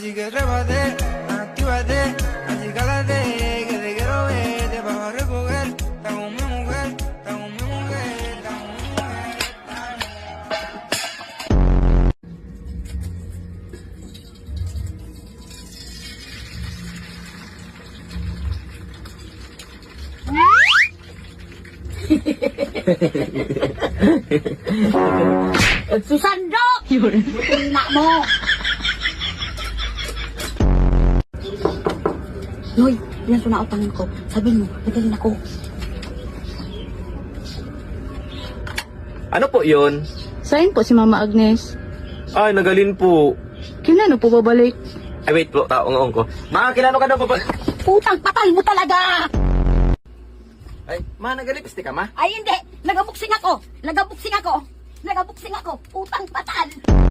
Así que trépate, actívate, así cálate, que te quiero ver, te vas a recoger. Está con mi mujer, está con mi mujer, está con mi mujer. Susando! Yun. Na mo! Loy, yan sunaotan ko. Sabihin mo, nagaling ako. Ano po yun? Saan po si Mama Agnes? Ay, nagalin po. Kinano po babalik? Ay, wait po, taong ko. Ma, kilano ka daw pa ba? Putang patay mo talaga! Ay, ma, nagalipstick ka, ma? Ay hindi! Nagabuksing ako! Nagabuksing ako! Nagabuksing ako! Putang patal!